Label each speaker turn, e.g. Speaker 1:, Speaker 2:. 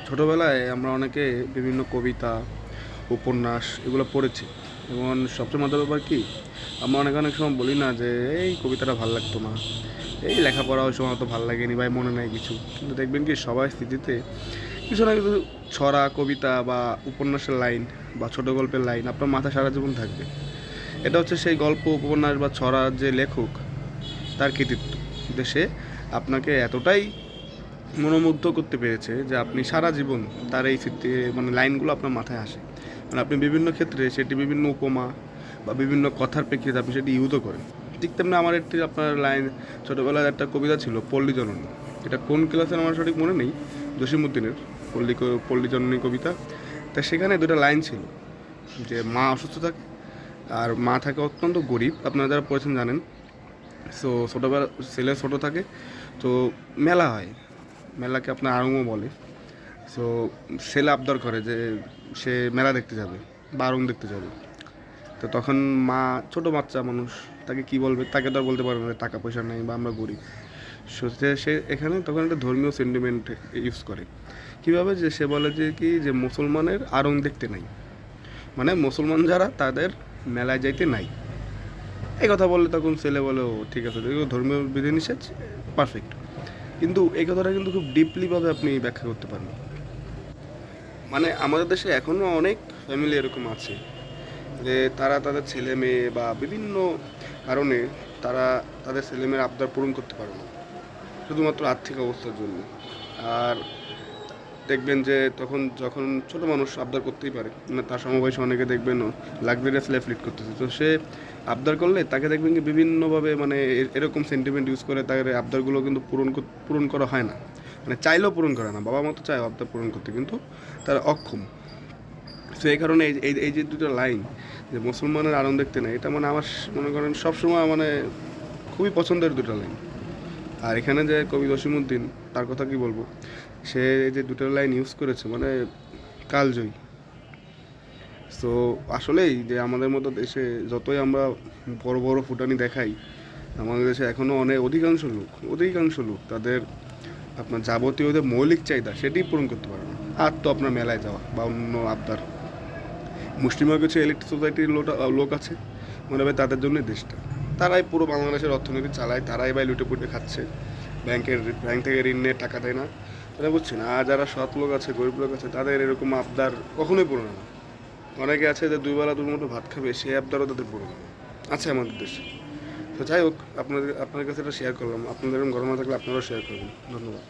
Speaker 1: ছোটোবেলায় আমরা অনেকে বিভিন্ন কবিতা উপন্যাস এগুলো পড়েছি এবং সবচেয়ে মজার ব্যাপার কি আমরা অনেক সময় বলি না যে এই কবিতাটা ভালো লাগতো না, এই লেখাপড়া ওই সময় অত ভালো লাগেনি ভাই, মনে নেই কিছু। কিন্তু দেখবেন কি সবার স্মৃতিতে কিছু না কিছু ছড়া কবিতা বা উপন্যাসের লাইন বা ছোটো গল্পের লাইন আপনার মাথায় সারা জীবন থাকবে। এটা হচ্ছে সেই গল্প উপন্যাস বা ছড়ার যে লেখক তার কৃতিত্ব। সে আপনাকে এতটাই মনোমুগ্ধ করতে পেরেছে যে আপনি সারা জীবন তার এই স্মৃতি মানে লাইনগুলো আপনার মাথায় আসে। মানে আপনি বিভিন্ন ক্ষেত্রে সেটি বিভিন্ন উপমা বা বিভিন্ন কথার প্রেক্ষিতে আপনি সেটি ইউজও করেন। ঠিক তেমনি আমার একটি আপনার লাইন ছোটোবেলার একটা কবিতা ছিল পল্লী জননী। এটা কোন ক্লাসের আমার সঠিক মনে নেই, জসীমউদ্দিনের পল্লী জননী কবিতা। তা সেখানে দুটো লাইন ছিল যে মা অসুস্থ থাকে আর মা থাকে অত্যন্ত গরিব, আপনারা যারা পড়েছেন জানেন। সো ছোটোবেলা ছেলে ছোটো থাকে, তো মেলা হয়, মেলাকে আপনার আড়ংও বলে। সো ছেলে আবদার করে যে সে মেলা দেখতে যাবে বা আড়ং দেখতে যাবে। তো তখন মা ছোটো বাচ্চা মানুষ, তাকে কি বলবে, তাকে তো আর বলতে পারবে না টাকা পয়সা নেই বা আমরা গরিব। সে এখানে তখন একটা ধর্মীয় সেন্টিমেন্ট ইউজ করে। কীভাবে, যে সে বলে যে কি যে মুসলমানের আড়ং দেখতে নাই, মানে মুসলমান যারা তাদের মেলায় যাইতে নাই। এই কথা বললে তখন ছেলে বলে ও ঠিক আছে, দেখো ধর্মীয় বিধিনিষেধ পারফেক্ট। কিন্তু এই কথাটা কিন্তু খুব ডিপলিভাবে আপনি ব্যাখ্যা করতে পারেন। মানে আমাদের দেশে এখনও অনেক ফ্যামিলি এরকম আছে যে তারা তাদের ছেলে মেয়ে বা বিভিন্ন কারণে তারা তাদের ছেলে মেয়ের আবদার পূরণ করতে পারে না, শুধুমাত্র আর্থিক অবস্থার জন্য। আর দেখবেন যে তখন যখন ছোট মানুষ আবদার করতেই পারে না, তার সমবয়সী অনেকে দেখবেন লাক্সারিয়াস লাইফ লিড করতেছে, তো সে আবদার করলে তাকে দেখবেন কি বিভিন্নভাবে মানে এরকম সেন্টিমেন্ট ইউজ করে তাদের আবদারগুলো কিন্তু পূরণ করা হয় না। মানে চাইলেও পূরণ করে না, বাবা মা তো চায় আবদার পূরণ করতে, কিন্তু তারা অক্ষম। তো এই কারণে এই যে দুটো লাইন যে মুসলমানের আনন্দ দেখতে নেই, এটা মানে আমার মনে করেন সবসময় মানে খুবই পছন্দের দুটো লাইন। আর এখানে যে কবি জসীমউদ্দিন, তার কথা কি বলবো, সে যে দুটো লাইন ইউজ করেছে মানে কালজয়ী। সো আসলেই যে আমাদের মতো দেশে যতই আমরা বড় বড় ফুটানি দেখাই, আমাদের দেশে এখনও অধিকাংশ লোক তাদের আপনার যাবতীয় যে মৌলিক চাহিদা সেটি পূরণ করতে পারে না। আর তো আপনার মেলায় যাওয়া বা অন্য আবদার। মুসলিমও কিছু এলিট সোসাইটির লোক আছে, মনে হয় তাদের জন্যই দেশটা, তারাই পুরো বাংলাদেশের অর্থনীতি চালায়, তারাই বা লুটে পুটে খাচ্ছে, ব্যাংক থেকে ঋণ নিয়ে টাকা দেয় না, তারা বুঝছে না। আর যারা সৎ লোক আছে গরিব লোক আছে তাদের এরকম আবদার কখনোই পূরণ হয় না। অনেকে আছে যে দুবেলা দুমুঠো ভাত খাবে, সেই আবদারও তাদের পূরণ হয় না, আছে আমাদের দেশে। তো যাই হোক, আপনার কাছে এটা শেয়ার করলাম, আপনাদের এরকম ঘটনা থাকলে আপনারাও শেয়ার করবেন। ধন্যবাদ।